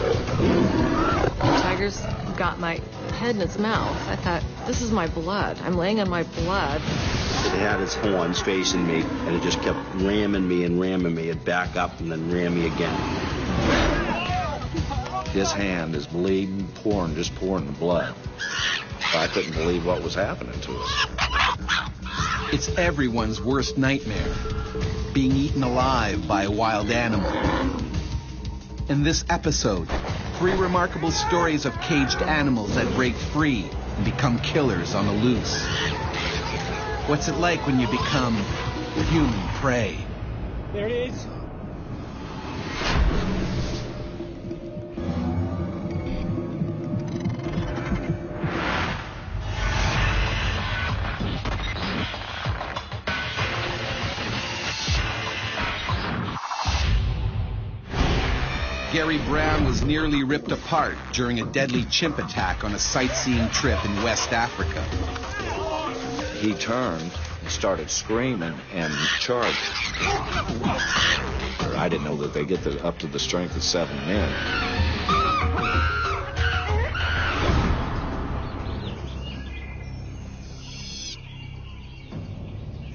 The tiger's got my head in its mouth. I thought, this is my blood. I'm laying on my blood. It had its horns facing me, and it just kept ramming me and ramming me. It'd back up and then ram me again. His hand is bleeding, just pouring blood. I couldn't believe what was happening to us. It's everyone's worst nightmare, being eaten alive by a wild animal. In this episode, 3 remarkable stories of caged animals that break free and become killers on the loose. What's it like when you become human prey? There it is. Gary Brown was nearly ripped apart during a deadly chimp attack on a sightseeing trip in West Africa. He turned and started screaming and charged. I didn't know that they get up to the strength of 7 men.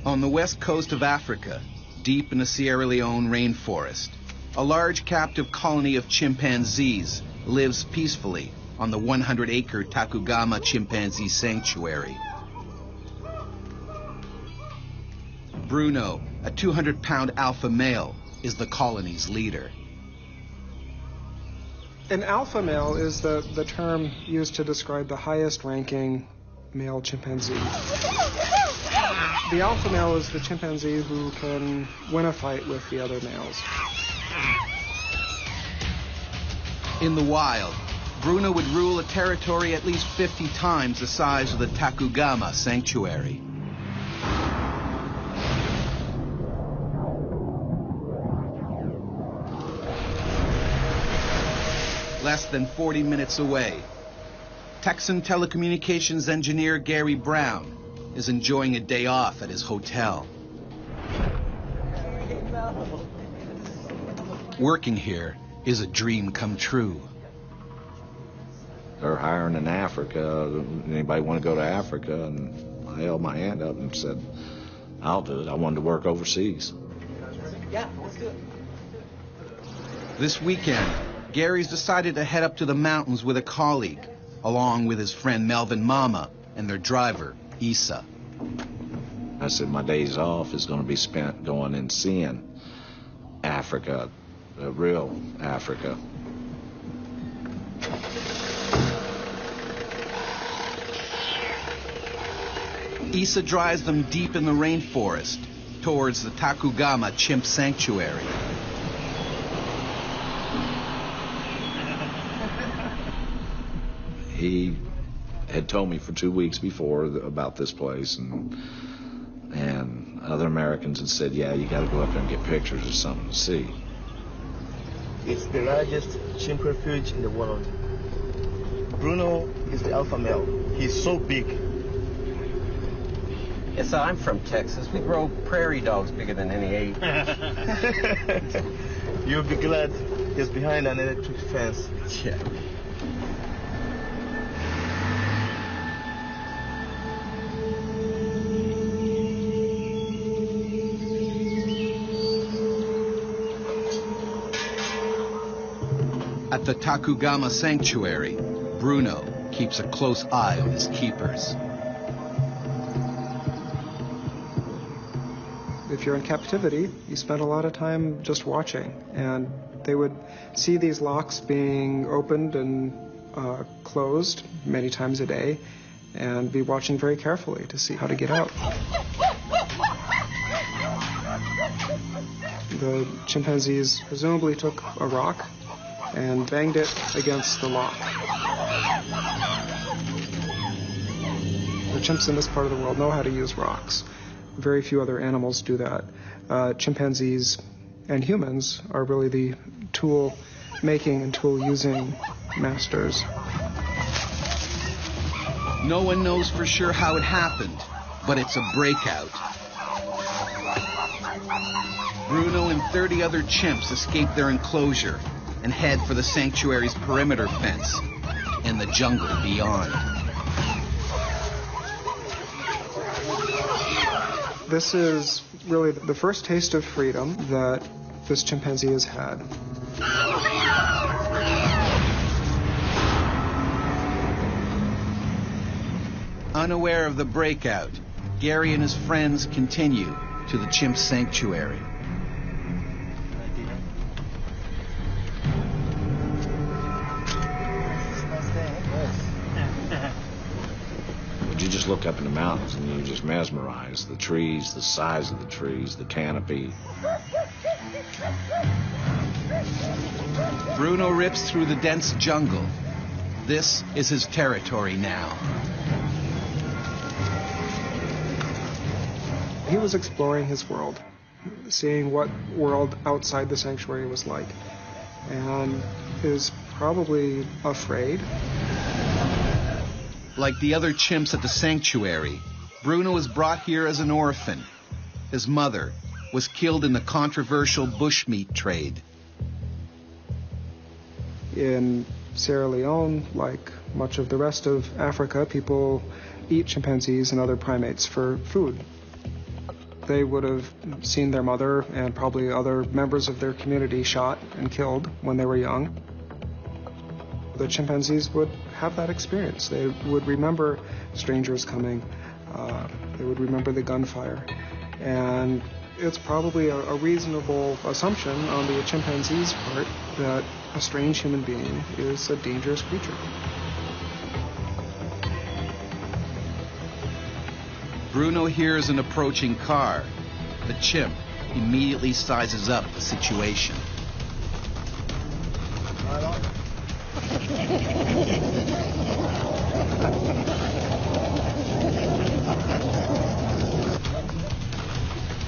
On the west coast of Africa, deep in the Sierra Leone rainforest, a large captive colony of chimpanzees lives peacefully on the 100-acre Takugama Chimpanzee Sanctuary. Bruno, a 200-pound alpha male, is the colony's leader. An alpha male is the term used to describe the highest-ranking male chimpanzee. The alpha male is the chimpanzee who can win a fight with the other males. In the wild, Bruno would rule a territory at least 50 times the size of the Takugama Sanctuary. Less than 40 minutes away, Texan telecommunications engineer Gary Brown is enjoying a day off at his hotel. Working here is a dream come true. They're hiring in Africa. Anybody want to go to Africa? And I held my hand up and said, I'll do it. I wanted to work overseas. Yeah, let's do it. This weekend, Gary's decided to head up to the mountains with a colleague, along with his friend Melvin Mama and their driver, Issa. I said my days off is going to be spent going and seeing Africa, real Africa. Issa drives them deep in the rainforest towards the Takugama Chimp Sanctuary. He had told me for 2 weeks before about this place, and other Americans had said, yeah, you got to go up there and get pictures or something to see. It's the largest chimp refuge in the world. Bruno is the alpha male. He's so big. Yes, I'm from Texas. We grow prairie dogs bigger than any ape. You'll be glad he's behind an electric fence. Yeah. At the Takugama Sanctuary, Bruno keeps a close eye on his keepers. If you're in captivity, you spend a lot of time just watching, and they would see these locks being opened and closed many times a day, and be watching very carefully to see how to get out. The chimpanzees presumably took a rock and banged it against the lock. The chimps in this part of the world know how to use rocks. Very few other animals do that. Chimpanzees and humans are really the tool-making and tool-using masters. No one knows for sure how it happened, but it's a breakout. Bruno and 30 other chimps escape their enclosure and head for the sanctuary's perimeter fence and the jungle beyond. This is really the first taste of freedom that this chimpanzee has had. Unaware of the breakout, Gary and his friends continue to the chimp sanctuary. You just look up in the mountains and you're just mesmerized. The trees, the size of the trees, the canopy. Bruno rips through the dense jungle. This is his territory now. He was exploring his world, seeing what world outside the sanctuary was like, and is probably afraid. Like the other chimps at the sanctuary, Bruno was brought here as an orphan. His mother was killed in the controversial bushmeat trade. In Sierra Leone, like much of the rest of Africa, people eat chimpanzees and other primates for food. They would have seen their mother and probably other members of their community shot and killed when they were young. The chimpanzees would have that experience. They would remember strangers coming. They would remember the gunfire. And it's probably a reasonable assumption on the chimpanzee's part that a strange human being is a dangerous creature. Bruno hears an approaching car. The chimp immediately sizes up the situation.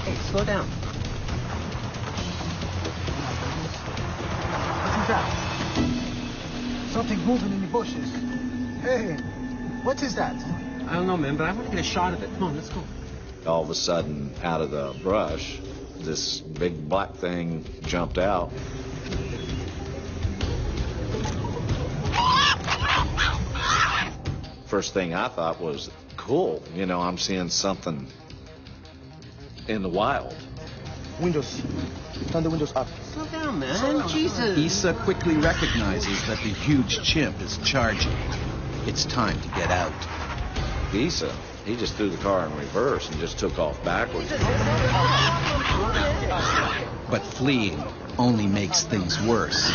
Hey, slow down. What is that? Something moving in the bushes. Hey, what is that? I don't know, man, but I want to get a shot of it. Come on, let's go. All of a sudden, out of the brush, this big black thing jumped out. First thing I thought was, cool, you know, I'm seeing something in the wild. Windows. Turn the windows up. Slow down, man. Jesus. Issa quickly recognizes that the huge chimp is charging. It's time to get out. Issa, he just threw the car in reverse and just took off backwards. But fleeing only makes things worse.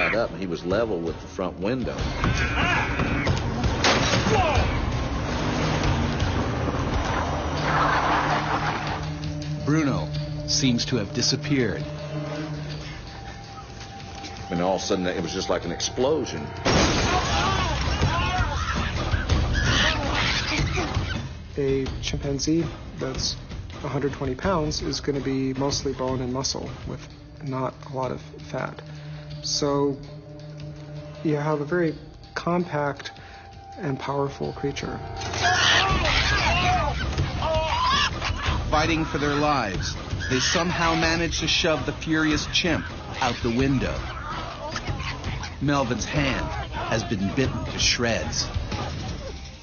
Up and he was level with the front window. Bruno seems to have disappeared. And all of a sudden it was just like an explosion. A chimpanzee that's 120 pounds is going to be mostly bone and muscle with not a lot of fat. So you have a very compact and powerful creature. Fighting for their lives, they somehow manage to shove the furious chimp out the window. Melvin's hand has been bitten to shreds.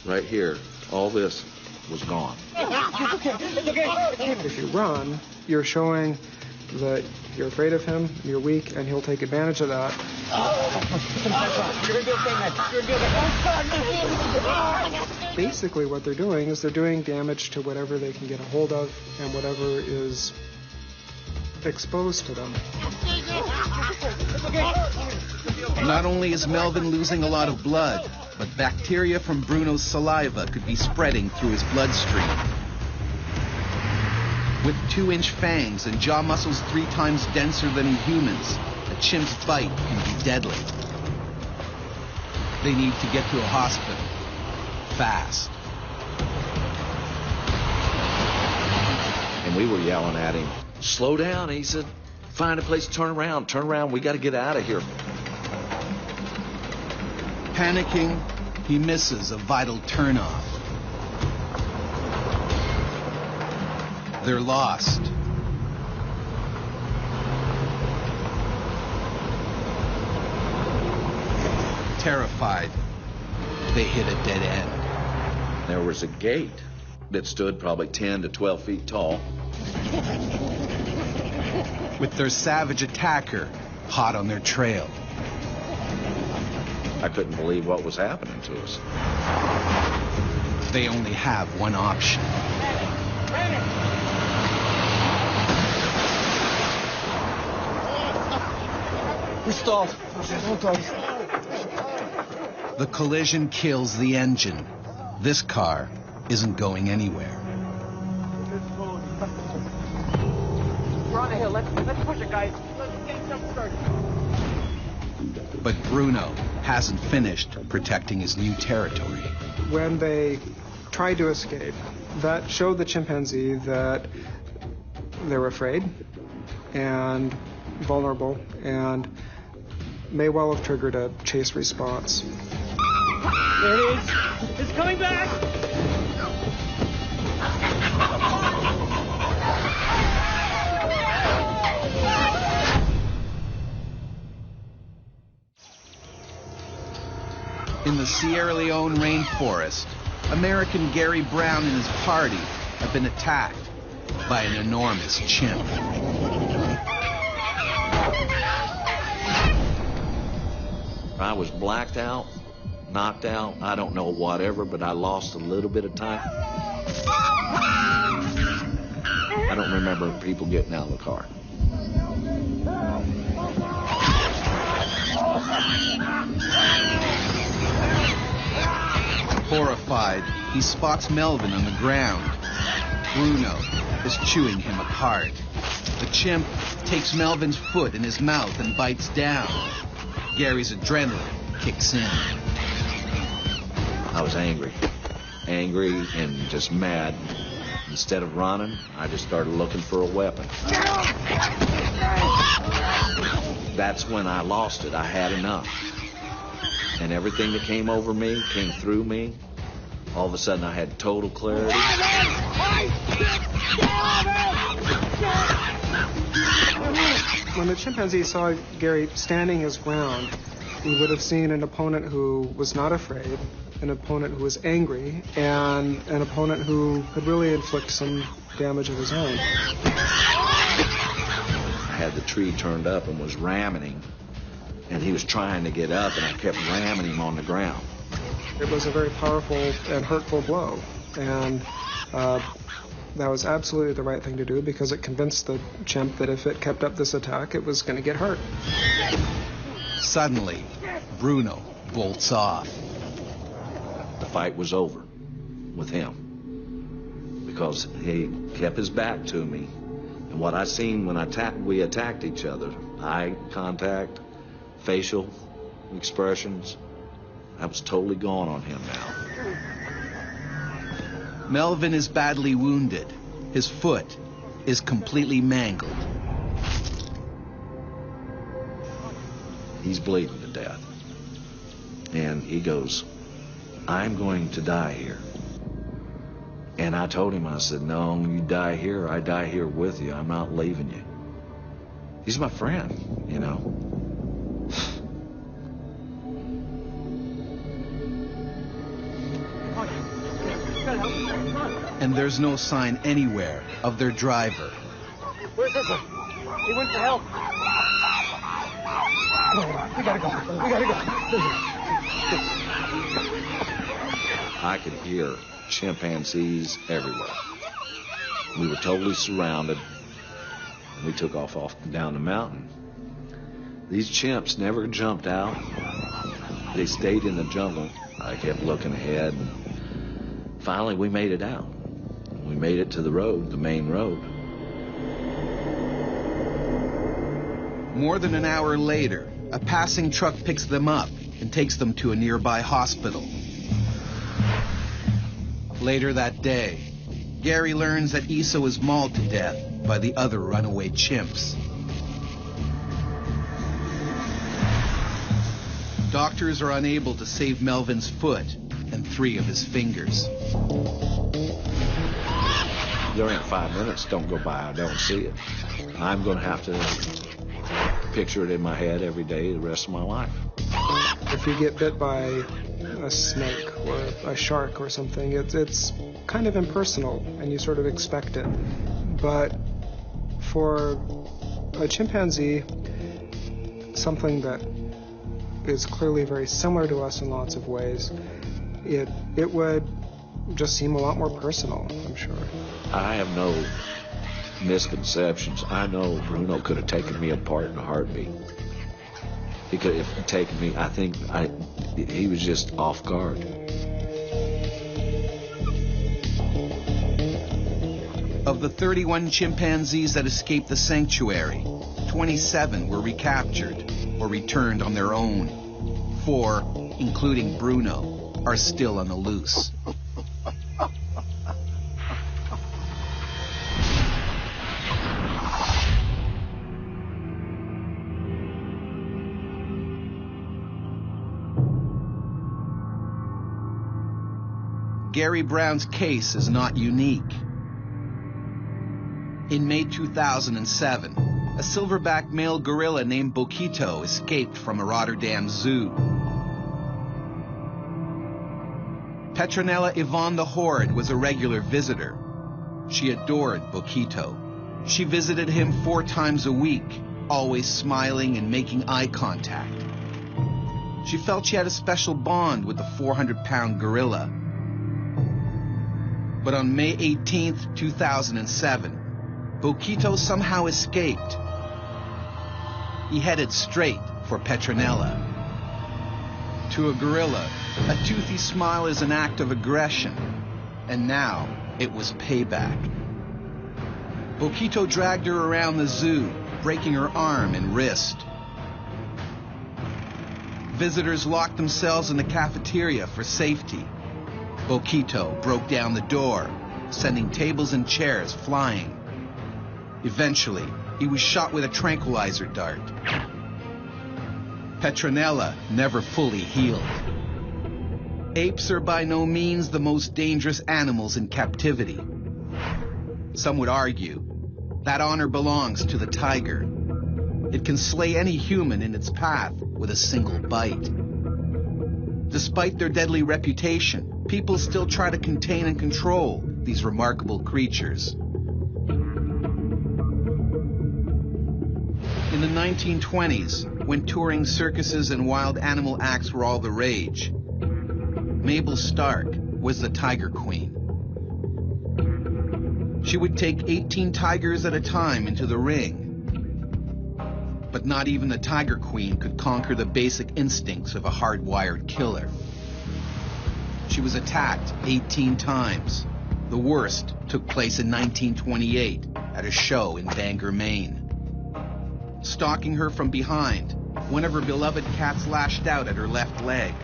Right here, all this was gone. If you run, you're showing that you're afraid of him, you're weak, and he'll take advantage of that. Basically what they're doing is they're doing damage to whatever they can get a hold of and whatever is exposed to them. Not only is Melvin losing a lot of blood, but bacteria from Bruno's saliva could be spreading through his bloodstream. With 2-inch fangs and jaw muscles 3 times denser than in humans, a chimp's bite can be deadly. They need to get to a hospital. Fast. And we were yelling at him, slow down. He said, find a place to turn around, we got to get out of here. Panicking, He misses a vital turnoff. They're lost. Terrified, they hit a dead end. There was a gate that stood probably 10 to 12 feet tall. With their savage attacker hot on their trail. I couldn't believe what was happening to us. They only have one option. We stalled. The collision kills the engine. This car isn't going anywhere. We're on the hill. Let's push it, guys. Let's get something started. But Bruno hasn't finished protecting his new territory. When they tried to escape, that showed the chimpanzee that they were afraid and vulnerable and may well have triggered a chase response. There it is. It's coming back. In the Sierra Leone rainforest, American Gary Brown and his party have been attacked by an enormous chimp. I was blacked out, knocked out, I don't know whatever, but I lost a little bit of time. I don't remember people getting out of the car. Horrified, he spots Melvin on the ground. Bruno is chewing him apart. The chimp takes Melvin's foot in his mouth and bites down. Gary's adrenaline kicks in. I was angry and just mad. Instead of running, I just started looking for a weapon. That's when I lost it. I had enough. And everything that came over me, came through me. All of a sudden, I had total clarity. When the chimpanzee saw Gary standing his ground, he would have seen an opponent who was not afraid, an opponent who was angry, and an opponent who could really inflict some damage of his own. I had the tree turned up and was ramming him. And he was trying to get up, and I kept ramming him on the ground. It was a very powerful and hurtful blow, and that was absolutely the right thing to do because it convinced the chimp that if it kept up this attack, it was going to get hurt. Suddenly, Bruno bolts off. The fight was over with him because he kept his back to me. And what I seen when we attacked each other, eye contact, facial expressions, that was totally gone on him now. Melvin is badly wounded. His foot is completely mangled. He's bleeding to death. And he goes, I'm going to die here. And I told him, I said, no, you die here, I die here with you. I'm not leaving you. He's my friend, you know. And there's no sign anywhere of their driver. Where's this one? He went for help. We gotta go. I could hear chimpanzees everywhere. We were totally surrounded. We took off down the mountain. These chimps never jumped out. They stayed in the jungle. I kept looking ahead. And finally, we made it out. We made it to the road, the main road. More than an hour later, a passing truck picks them up and takes them to a nearby hospital. Later that day, Gary learns that Issa was mauled to death by the other runaway chimps. Doctors are unable to save Melvin's foot and 3 of his fingers. There ain't 5 minutes don't go by I don't see it. I'm going to have to picture it in my head every day the rest of my life. If you get bit by a snake or a shark or something, it's kind of impersonal and you sort of expect it. But for a chimpanzee, something that is clearly very similar to us in lots of ways, it would just seem a lot more personal, I'm sure. I have no misconceptions. I know Bruno could have taken me apart in a heartbeat. He could have taken me. I think he was just off guard. Of the 31 chimpanzees that escaped the sanctuary, 27 were recaptured or returned on their own. 4, including Bruno, are still on the loose. Gary Brown's case is not unique. In May 2007, a silverback male gorilla named Boquito escaped from a Rotterdam zoo. Petronella Yvonne the Horde was a regular visitor. She adored Boquito. She visited him 4 times a week, always smiling and making eye contact. She felt she had a special bond with the 400-pound gorilla. But on May 18th, 2007, Boquito somehow escaped. He headed straight for Petronella. To a gorilla, a toothy smile is an act of aggression, and now it was payback. Boquito dragged her around the zoo, breaking her arm and wrist. Visitors locked themselves in the cafeteria for safety. Boquito broke down the door, sending tables and chairs flying. Eventually, he was shot with a tranquilizer dart. Petronella never fully healed. Apes are by no means the most dangerous animals in captivity. Some would argue that honor belongs to the tiger. It can slay any human in its path with a single bite. Despite their deadly reputation, people still try to contain and control these remarkable creatures. In the 1920s, when touring circuses and wild animal acts were all the rage, Mabel Stark was the Tiger Queen. She would take 18 tigers at a time into the ring. But not even the Tiger Queen could conquer the basic instincts of a hardwired killer. She was attacked 18 times. The worst took place in 1928 at a show in Bangor, Maine. Stalking her from behind, one of her beloved cats lashed out at her left leg,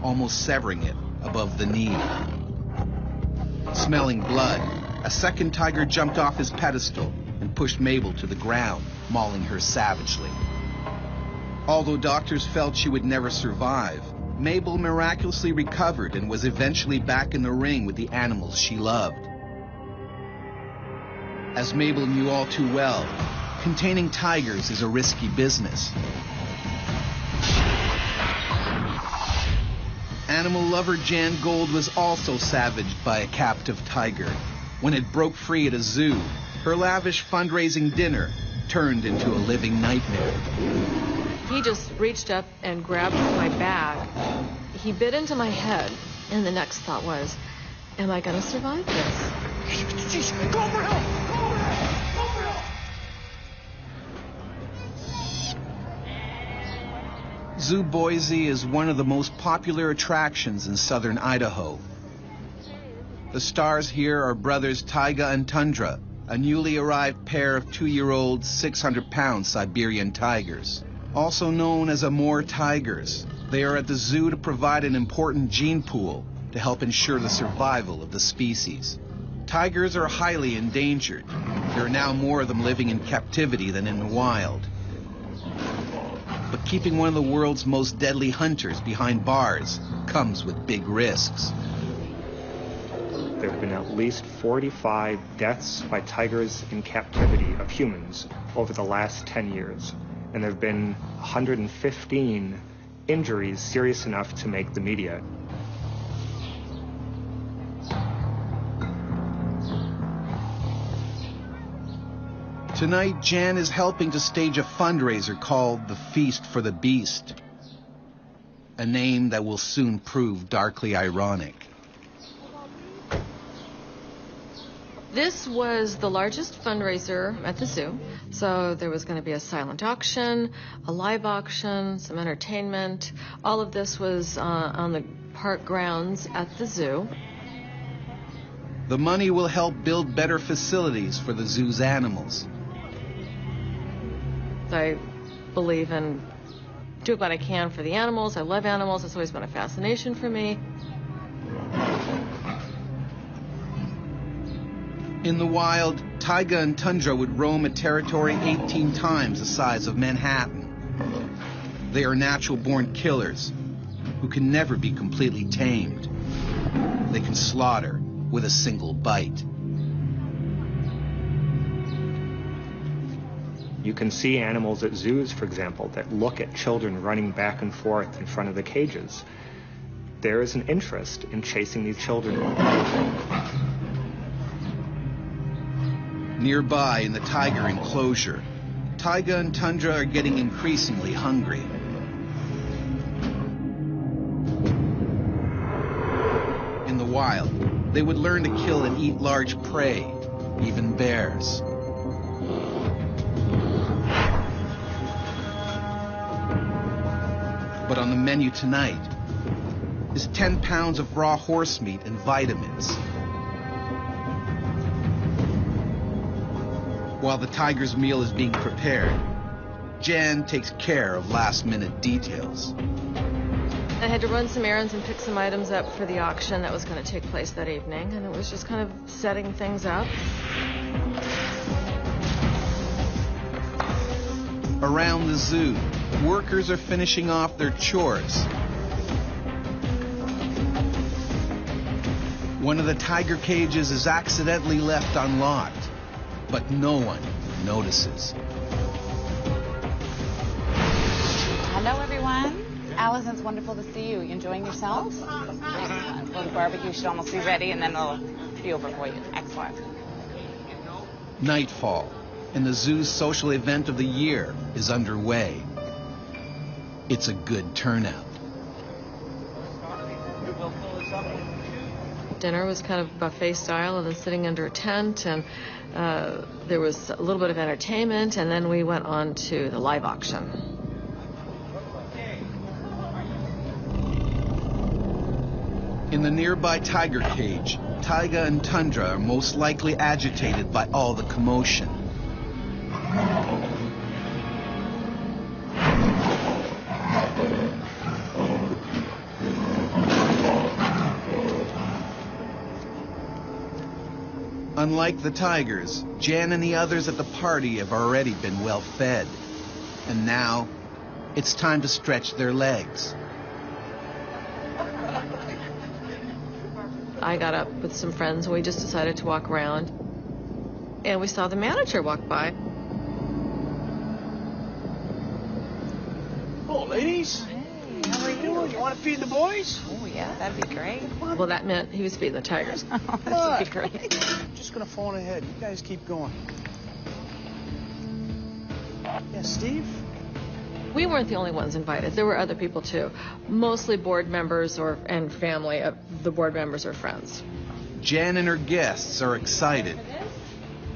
almost severing it above the knee. Smelling blood, a second tiger jumped off his pedestal and pushed Mabel to the ground, mauling her savagely. Although doctors felt she would never survive, Mabel miraculously recovered and was eventually back in the ring with the animals she loved. As Mabel knew all too well, containing tigers is a risky business. Animal lover Jan Gold was also savaged by a captive tiger. When it broke free at a zoo, her lavish fundraising dinner turned into a living nightmare. He just reached up and grabbed my bag. He bit into my head, and the next thought was, am I going to survive this? Jeez, go for help! Go for help! Go for help! Zoo Boise is one of the most popular attractions in southern Idaho. The stars here are brothers Taiga and Tundra, a newly arrived pair of 2-year-old, 600-pound Siberian tigers. Also known as Amur tigers, they are at the zoo to provide an important gene pool to help ensure the survival of the species. Tigers are highly endangered. There are now more of them living in captivity than in the wild. But keeping one of the world's most deadly hunters behind bars comes with big risks. There have been at least 45 deaths by tigers in captivity of humans over the last 10 years. And there have been 115 injuries serious enough to make the media. Tonight, Jan is helping to stage a fundraiser called the Feast for the Beast, a name that will soon prove darkly ironic. This was the largest fundraiser at the zoo. So there was going to be a silent auction, a live auction, some entertainment. All of this was on the park grounds at the zoo. The money will help build better facilities for the zoo's animals. I believe in doing what I can for the animals. I love animals. It's always been a fascination for me. In the wild, taiga and tundra would roam a territory 18 times the size of Manhattan. They are natural-born killers who can never be completely tamed. They can slaughter with a single bite. You can see animals at zoos, for example, that look at children running back and forth in front of the cages. There is an interest in chasing these children. Nearby in the tiger enclosure, taiga and tundra are getting increasingly hungry. In the wild, they would learn to kill and eat large prey, even bears. But on the menu tonight is 10 pounds of raw horse meat and vitamins. While the tiger's meal is being prepared, Jan takes care of last-minute details. I had to run some errands and pick some items up for the auction that was going to take place that evening, and it was just kind of setting things up. Around the zoo, workers are finishing off their chores. One of the tiger cages is accidentally left unlocked, but no one notices. Hello, everyone. Allison, it's wonderful to see you. You enjoying yourself? Excellent. Well, the barbecue should almost be ready, and then it'll be over for you. Excellent. Nightfall, and the zoo's social event of the year is underway. It's a good turnout. Dinner was kind of buffet style, and then sitting under a tent, and there was a little bit of entertainment, and then we went on to the live auction. In the nearby tiger cage, taiga and tundra are most likely agitated by all the commotion. Unlike the tigers, Jan and the others at the party have already been well fed. And now, it's time to stretch their legs. I got up with some friends, and we just decided to walk around. And we saw the manager walk by. Hello, ladies. Hey, how are you? You want to feed the boys? Oh, yeah, that'd be great. Well, that meant he was feeding the tigers. Oh, that'd be great. I'm just going to phone ahead. You guys keep going. Yeah, Steve? We weren't the only ones invited. There were other people, too. Mostly board members and family of the board members or friends. Jan and her guests are excited.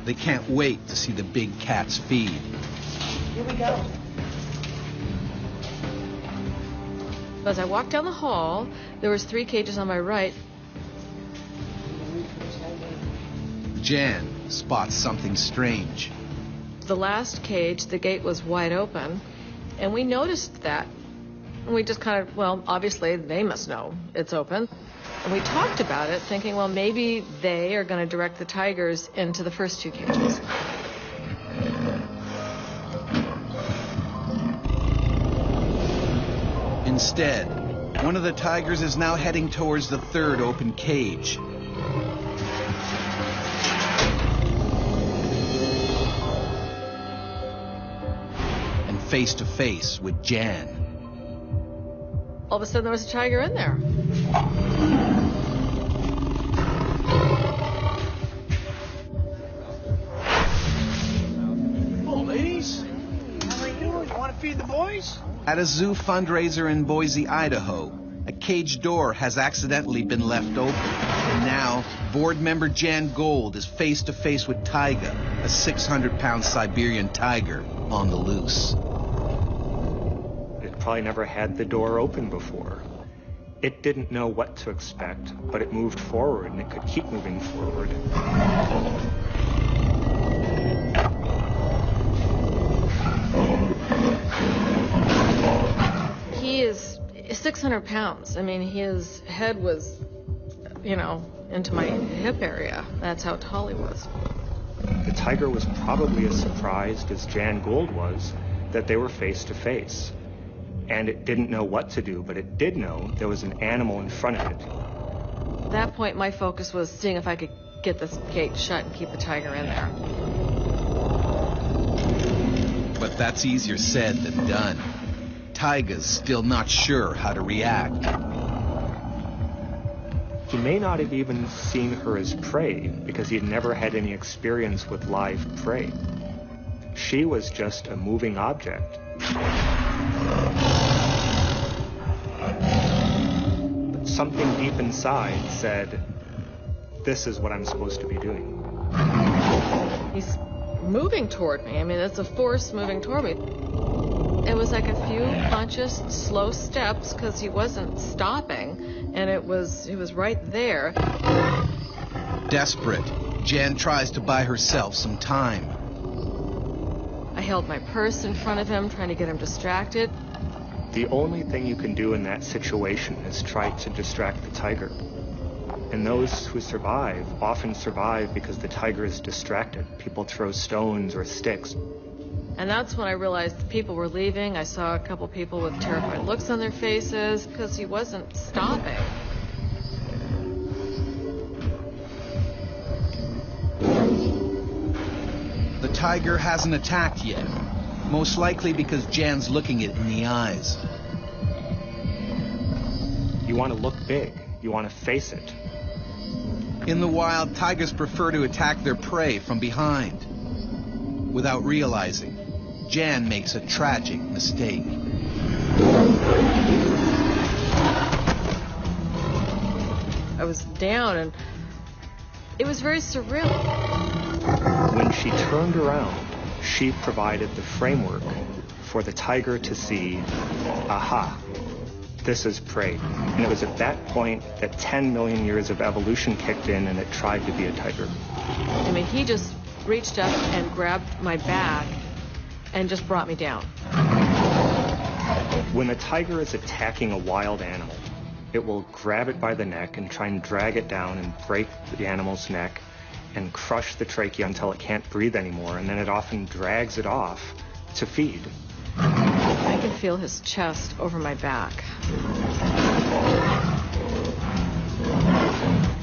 They can't wait to see the big cats feed. Here we go. As I walked down the hall, there was 3 cages on my right. Jan spots something strange. The last cage, the gate was wide open, and we noticed that. And we just kind of, well, obviously they must know it's open. And we talked about it, thinking, well, maybe they are going to direct the tigers into the first 2 cages. Instead, one of the tigers is now heading towards the third open cage. And face to face with Jan. All of a sudden, there was a tiger in there. Oh, ladies. How are you doing? You want to feed the boys? At a zoo fundraiser in Boise, Idaho, a cage door has accidentally been left open. And now, board member Jan Gold is face to face with Taiga, a 600-pound Siberian tiger on the loose. It probably never had the door open before. It didn't know what to expect, but it moved forward, and it could keep moving forward. He is 600 pounds. I mean, his head was, into my hip area. That's how tall he was. The tiger was probably as surprised as Jan Gould was that they were face to face. And it didn't know what to do, but it did know there was an animal in front of it. At that point, my focus was seeing if I could get this gate shut and keep the tiger in there. But that's easier said than done. Taiga's still not sure how to react. He may not have even seen her as prey because he had never had any experience with live prey. She was just a moving object. But something deep inside said, this is what I'm supposed to be doing. He's moving toward me. I mean, it's a force moving toward me. It was like a few conscious, slow steps because he wasn't stopping, and he was right there. Desperate, Jan tries to buy herself some time. I held my purse in front of him, trying to get him distracted. The only thing you can do in that situation is try to distract the tiger. And those who survive often survive because the tiger is distracted. People throw stones or sticks. And that's when I realized the people were leaving. I saw a couple people with terrified looks on their faces because he wasn't stopping. The tiger hasn't attacked yet, most likely because Jan's looking it in the eyes. You want to look big. You want to face it. In the wild, tigers prefer to attack their prey from behind. Without realizing, Jan makes a tragic mistake. I was down, and it was very surreal. When she turned around, she provided the framework for the tiger to see, aha, this is prey. And it was at that point that 10 million years of evolution kicked in and it tried to be a tiger. I mean, he just reached up and grabbed my back and just brought me down. When a tiger is attacking a wild animal, it will grab it by the neck and try and drag it down and break the animal's neck and crush the trachea until it can't breathe anymore, and then it often drags it off to feed. I could feel his chest over my back.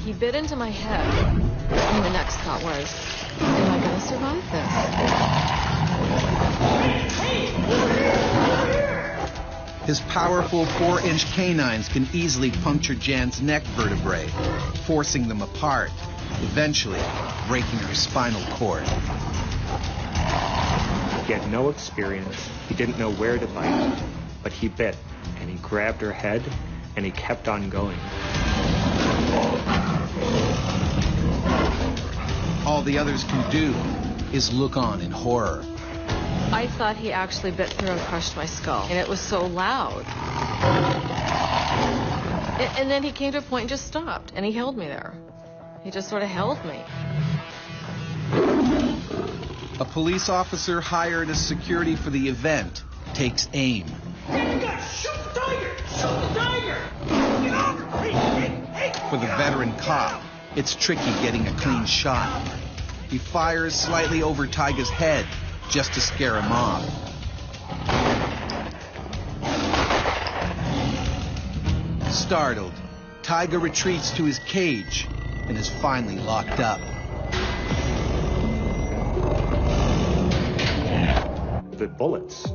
He bit into my head, and the next thought was, am I going to survive this? His powerful 4-inch canines can easily puncture Jan's neck vertebrae, forcing them apart, eventually breaking her spinal cord. He had no experience. He didn't know where to bite, but he bit, and he grabbed her head, and he kept on going. All the others can do is look on in horror. I thought he actually bit through and crushed my skull, and it was so loud. And then he came to a point and just stopped, and he held me there. He just sort of held me. A police officer hired as security for the event takes aim. Shoot the tiger! Shoot the tiger! Get over! Hey! For the veteran cop, it's tricky getting a clean shot. He fires slightly over Taiga's head just to scare him off. startled, Tiger retreats to his cage and is finally locked up. The bullets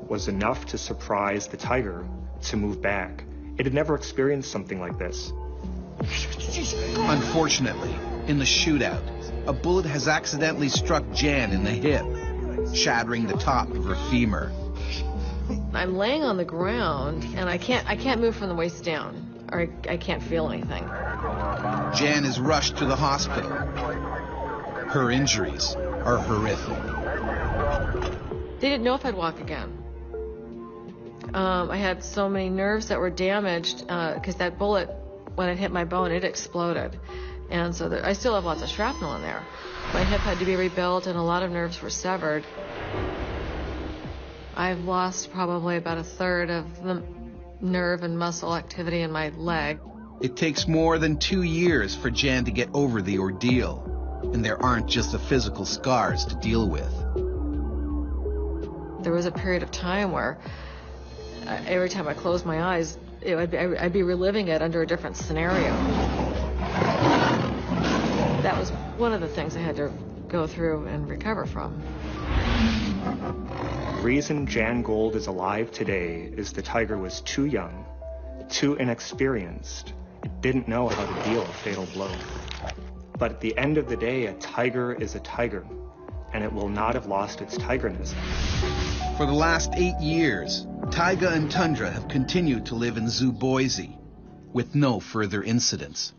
was enough to surprise the tiger to move back. It had never experienced something like this. Unfortunately, in the shootout, a bullet has accidentally struck Jan in the hip, shattering the top of her femur. I'm laying on the ground, and I can't move from the waist down, or I can't feel anything. Jan is rushed to the hospital. Her injuries are horrific. They didn't know if I'd walk again. I had so many nerves that were damaged because that bullet, when it hit my bone, it exploded. And so I still have lots of shrapnel in there. My hip had to be rebuilt and a lot of nerves were severed. I've lost probably about a third of the nerve and muscle activity in my leg. It takes more than 2 years for Jan to get over the ordeal, and there aren't just the physical scars to deal with. There was a period of time where every time I closed my eyes, I'd be reliving it under a different scenario. That was one of the things I had to go through and recover from. The reason Jan Gold is alive today is the tiger was too young, too inexperienced. It didn't know how to deal a fatal blow. But at the end of the day, a tiger is a tiger, and it will not have lost its tigerness. For the last 8 years, Taiga and Tundra have continued to live in Zoo Boise, with no further incidents.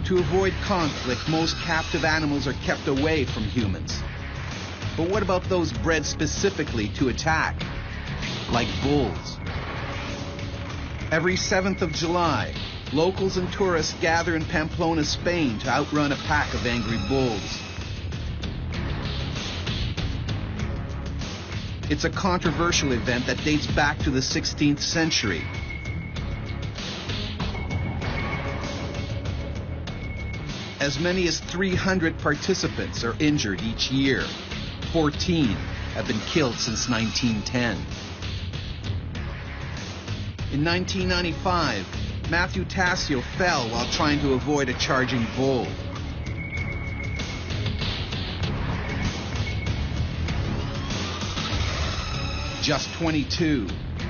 To avoid conflict, most captive animals are kept away from humans. But what about those bred specifically to attack, like bulls? Every 7th of July, locals and tourists gather in Pamplona, Spain to outrun a pack of angry bulls. It's a controversial event that dates back to the 16th century. As many as 300 participants are injured each year. 14 have been killed since 1910. In 1995, Matthew Tassio fell while trying to avoid a charging bull. Just 22,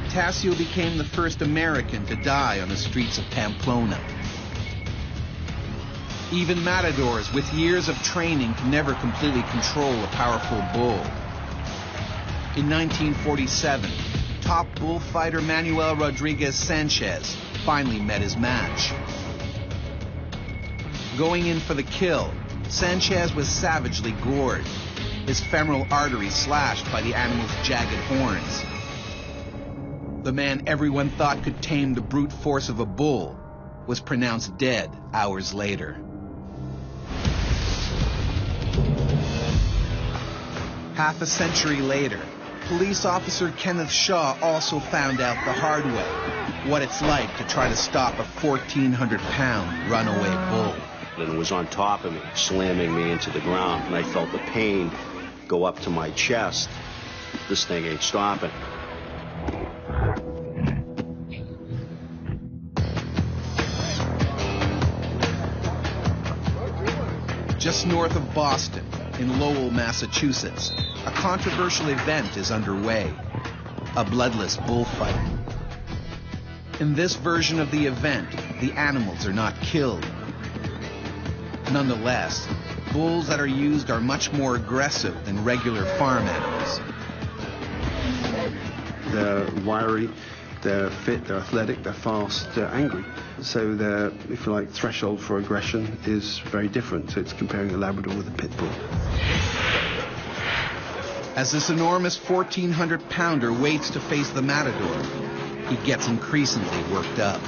Tassio became the first American to die on the streets of Pamplona. Even matadors with years of training can never completely control a powerful bull. In 1947, top bullfighter Manuel Rodriguez Sanchez finally met his match. Going in for the kill, Sanchez was savagely gored, his femoral artery slashed by the animal's jagged horns. The man everyone thought could tame the brute force of a bull was pronounced dead hours later. Half a century later, police officer Kenneth Shaw also found out the hard way what it's like to try to stop a 1,400-pound runaway bull. And it was on top of me, slamming me into the ground, and I felt the pain go up to my chest. This thing ain't stopping. Just north of Boston, in Lowell, Massachusetts, a controversial event is underway, a bloodless bullfight. In this version of the event, the animals are not killed. Nonetheless, bulls that are used are much more aggressive than regular farm animals. They're wiry, they're fit, they're athletic, they're fast, they're angry. So their, if you like, threshold for aggression is very different. So it's comparing a Labrador with a pit bull. As this enormous 1,400-pounder waits to face the matador, he gets increasingly worked up.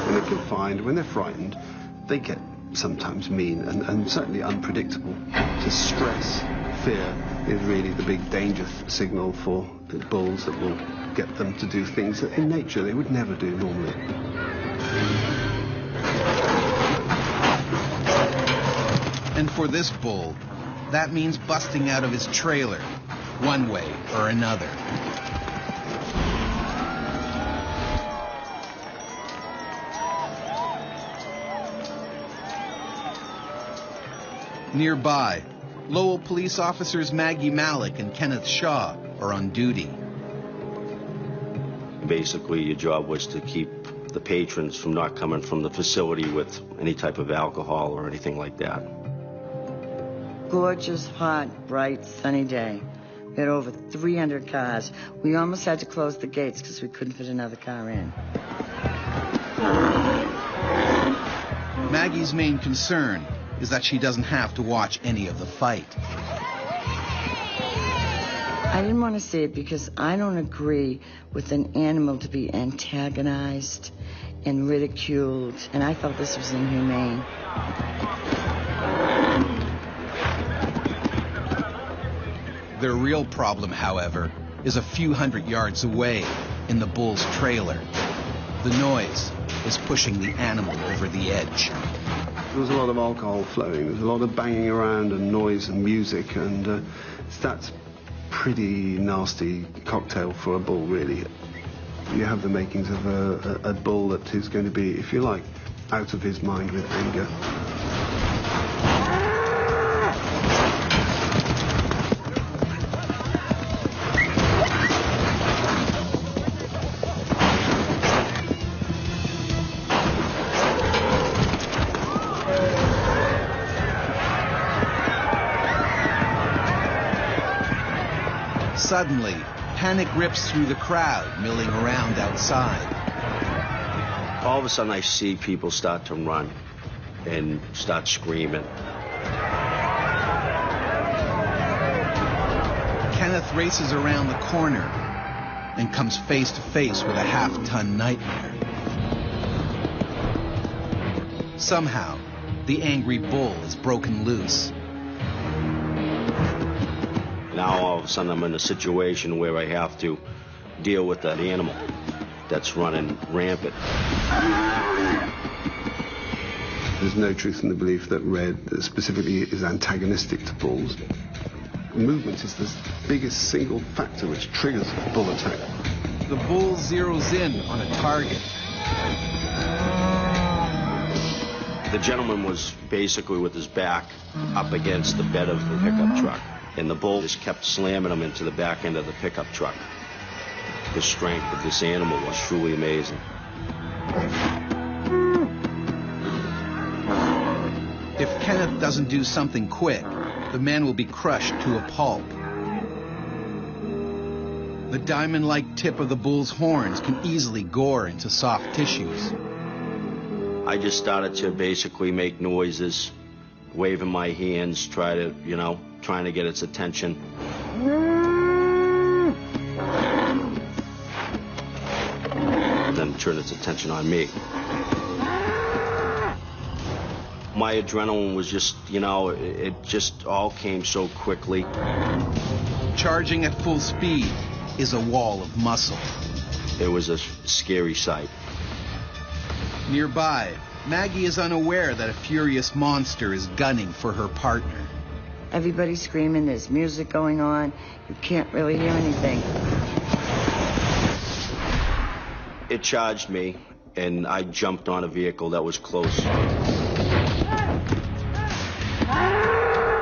When they're confined, when they're frightened, they get sometimes mean and certainly unpredictable. So stress, fear is really the big danger signal for the bulls that will get them to do things that in nature they would never do normally. And for this bull, that means busting out of his trailer, one way or another. Nearby, Lowell police officers Maggie Malik and Kenneth Shaw are on duty. Basically, your job was to keep the patrons from not coming from the facility with any type of alcohol or anything like that. Gorgeous, hot, bright, sunny day. We had over 300 cars. We almost had to close the gates because we couldn't fit another car in. Maggie's main concern is that she doesn't have to watch any of the fight. I didn't want to see it because I don't agree with an animal to be antagonized and ridiculed, and I felt this was inhumane. Their real problem, however, is a few hundred yards away in the bull's trailer. The noise is pushing the animal over the edge. There was a lot of alcohol flowing. There was a lot of banging around and noise and music, and that's pretty nasty cocktail for a bull, really. You have the makings of a bull that is going to be, if you like, out of his mind with anger. Suddenly, panic rips through the crowd milling around outside. All of a sudden, I see people start to run and start screaming. Kenneth races around the corner and comes face to face with a half-ton nightmare. Somehow, the angry bull is broken loose. Now all of a sudden I'm in a situation where I have to deal with that animal that's running rampant. There's no truth in the belief that red specifically is antagonistic to bulls. Movement is the biggest single factor which triggers a bull attack. The bull zeroes in on a target. The gentleman was basically with his back up against the bed of the pickup truck, and the bull just kept slamming him into the back end of the pickup truck. The strength of this animal was truly amazing. If Kenneth doesn't do something quick, the man will be crushed to a pulp. The diamond-like tip of the bull's horns can easily gore into soft tissues. I just started to basically make noises, waving my hands, trying to get its attention. And then turn its attention on me. My adrenaline was just, it just all came so quickly. Charging at full speed is a wall of muscle. It was a scary sight. Nearby, Maggie is unaware that a furious monster is gunning for her partner. Everybody's screaming, there's music going on, you can't really hear anything. It charged me, and I jumped on a vehicle that was close.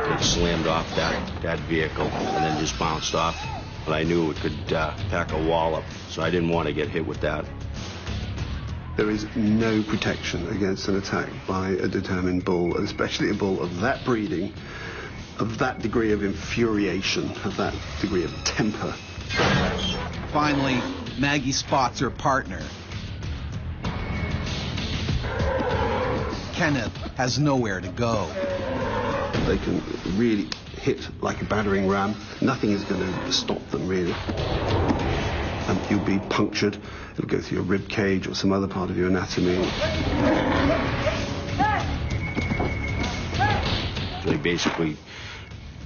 It slammed off that vehicle and then just bounced off. But I knew it could pack a wall up, so I didn't want to get hit with that. There is no protection against an attack by a determined bull, especially a bull of that breeding, of that degree of infuriation, of that degree of temper. Finally, Maggie spots her partner. Kenneth has nowhere to go. They can really hit like a battering ram. Nothing is going to stop them, really. And you'll be punctured. It'll go through your rib cage or some other part of your anatomy. They basically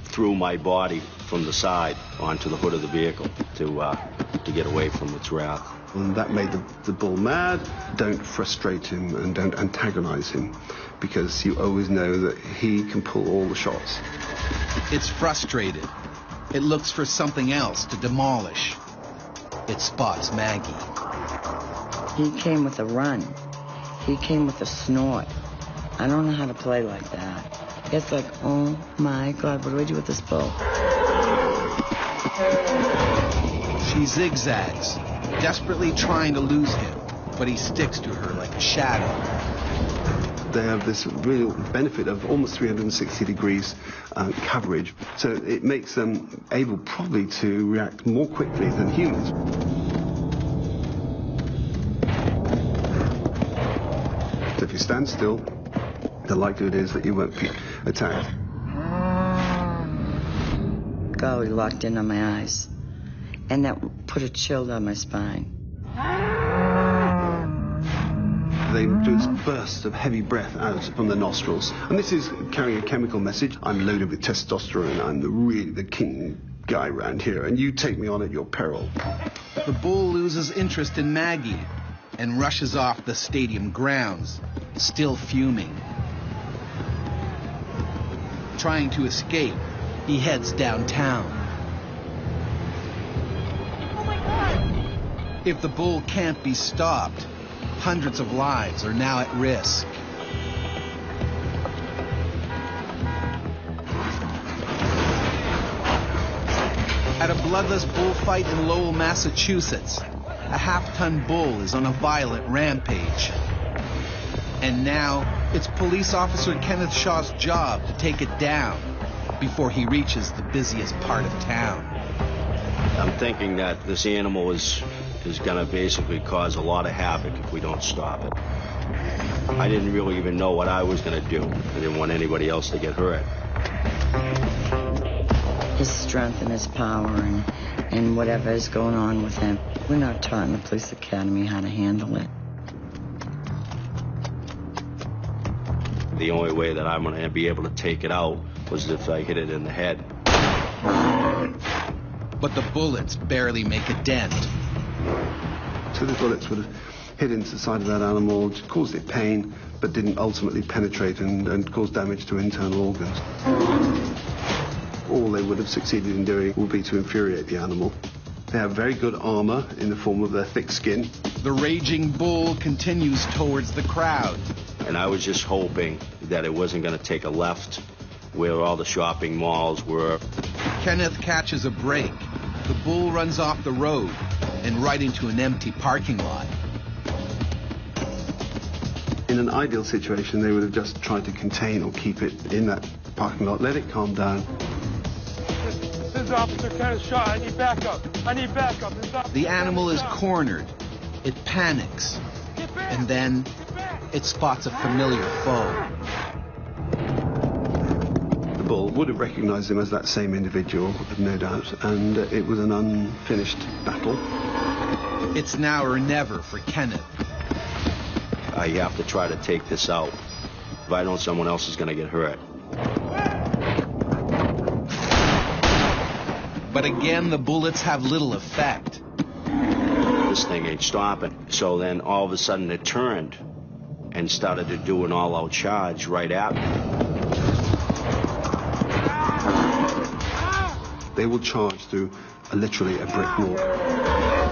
threw my body from the side onto the hood of the vehicle to get away from its wrath. And that made the bull mad. Don't frustrate him and don't antagonize him, because you always know that he can pull all the shots. It's frustrated. It looks for something else to demolish. It spots Maggie. He came with a run. He came with a snort. I don't know how to play like that. It's like, oh my God, what do I do with this bull? She zigzags, desperately trying to lose him, but he sticks to her like a shadow. They have this real benefit of almost 360 degrees coverage, so it makes them able probably to react more quickly than humans. So if you stand still, the likelihood is that you won't be attacked. Golly, locked in on my eyes. And that put a chill down my spine. They do this burst of heavy breath out from the nostrils. And this is carrying a chemical message. I'm loaded with testosterone. I'm really the king guy around here, and you take me on at your peril. The bull loses interest in Maggie and rushes off the stadium grounds, still fuming. Trying to escape, he heads downtown. Oh my God! If the bull can't be stopped, hundreds of lives are now at risk. At a bloodless bullfight in Lowell, Massachusetts, a half-ton bull is on a violent rampage. And now, it's police officer Kenneth Shaw's job to take it down before he reaches the busiest part of town. I'm thinking that this animal is going to basically cause a lot of havoc if we don't stop it. I didn't really even know what I was going to do. I didn't want anybody else to get hurt. His strength and his power and whatever is going on with him. We're not taught in the police academy how to handle it. The only way that I'm going to be able to take it out was if I hit it in the head. But the bullets barely make a dent. So the bullets would have hit into the side of that animal, caused it pain, but didn't ultimately penetrate and cause damage to internal organs. All they would have succeeded in doing would be to infuriate the animal. They have very good armor in the form of their thick skin. The raging bull continues towards the crowd. And I was just hoping that it wasn't going to take a left where all the shopping malls were. Kenneth catches a break. The bull runs off the road and right into an empty parking lot. In an ideal situation, they would have just tried to contain or keep it in that parking lot, let it calm down. This is Officer Kenneth Shaw. I need backup. I need backup. The animal is cornered. It panics. And then it spots a familiar foe. The bull would have recognized him as that same individual, no doubt, and it was an unfinished battle. It's now or never for Kenneth. I have to try to take this out. If I don't, someone else is going to get hurt. But again, the bullets have little effect. This thing ain't stopping. So then all of a sudden it turned and started to do an all-out charge right at me. They will charge through literally a brick wall.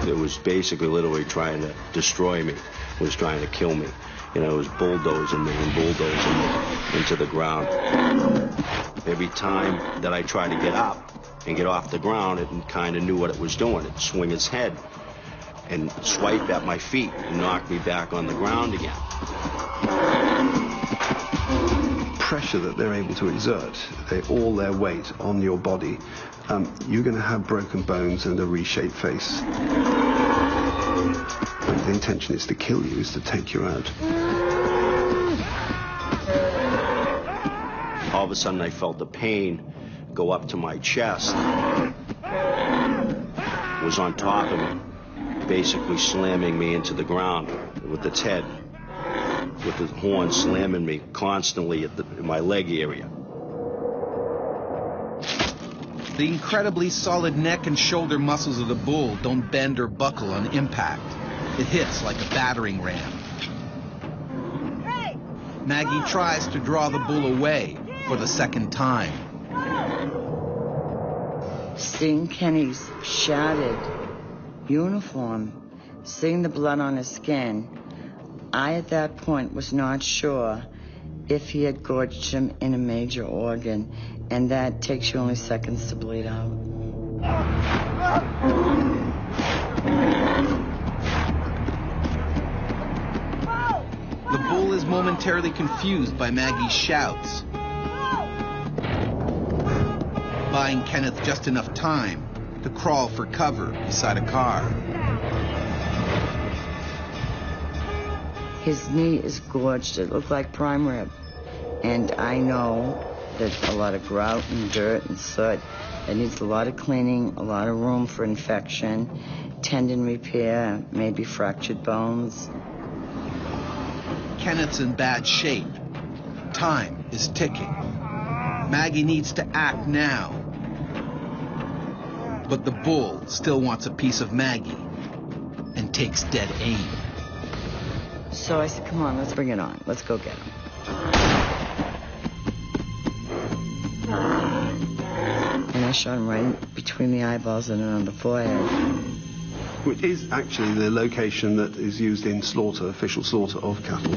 It was basically literally trying to destroy me. It was trying to kill me. You know, it was bulldozing me and bulldozing me into the ground. Every time that I tried to get up and get off the ground, it kind of knew what it was doing. It'd swing its head and swipe at my feet and knock me back on the ground again. Pressure that they're able to exert, all their weight on your body, you're going to have broken bones and a reshaped face. And the intention is to kill you, is to take you out. All of a sudden I felt the pain go up to my chest. It was on top of me, basically slamming me into the ground with its head, with the horn slamming me constantly at my leg area. The incredibly solid neck and shoulder muscles of the bull don't bend or buckle on impact. It hits like a battering ram. Maggie tries to draw the bull away for the second time. Seeing Kenny's shattered uniform, seeing the blood on his skin, I at that point was not sure if he had gorged him in a major organ, and that takes you only seconds to bleed out. The bull is momentarily confused by Maggie's shouts, buying Kenneth just enough time to crawl for cover beside a car. His knee is gorged. It looked like prime rib. And I know there's a lot of grout and dirt and soot. It needs a lot of cleaning, a lot of room for infection, tendon repair, maybe fractured bones. Kenneth's in bad shape. Time is ticking. Maggie needs to act now. But the bull still wants a piece of Maggie and takes dead aim. So I said, come on, let's bring it on. Let's go get him. And I shot him right between the eyeballs and on the forehead. Which is actually the location that is used in slaughter, official slaughter of cattle.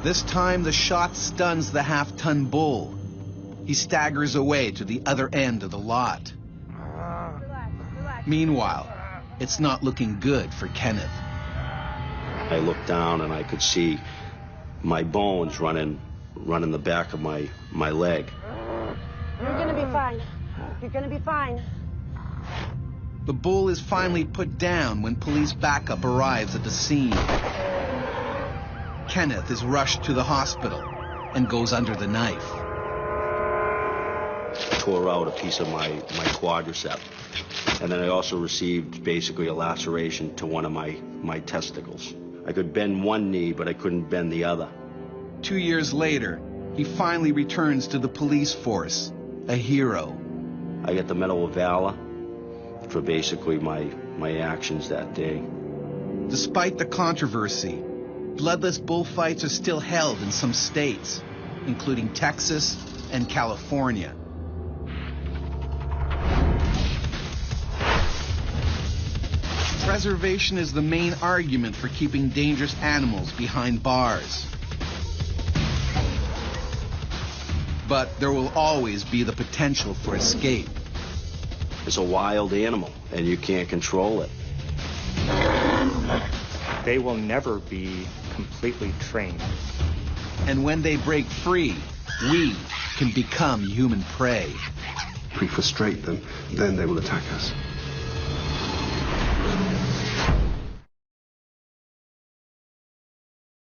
This time the shot stuns the half-ton bull. He staggers away to the other end of the lot. Meanwhile, it's not looking good for Kenneth. I looked down and I could see my bones running the back of my leg. You're gonna be fine. You're gonna be fine. The bull is finally put down when police backup arrives at the scene. Kenneth is rushed to the hospital and goes under the knife. Tore out a piece of my quadricep. And then I also received basically a laceration to one of my testicles. I could bend one knee, but I couldn't bend the other. 2 years later, he finally returns to the police force, a hero. I get the Medal of Valor for basically my actions that day. Despite the controversy, bloodless bullfights are still held in some states, including Texas and California. Preservation is the main argument for keeping dangerous animals behind bars. But there will always be the potential for escape. It's a wild animal, and you can't control it. They will never be completely trained. And when they break free, we can become human prey. If we frustrate them, then they will attack us.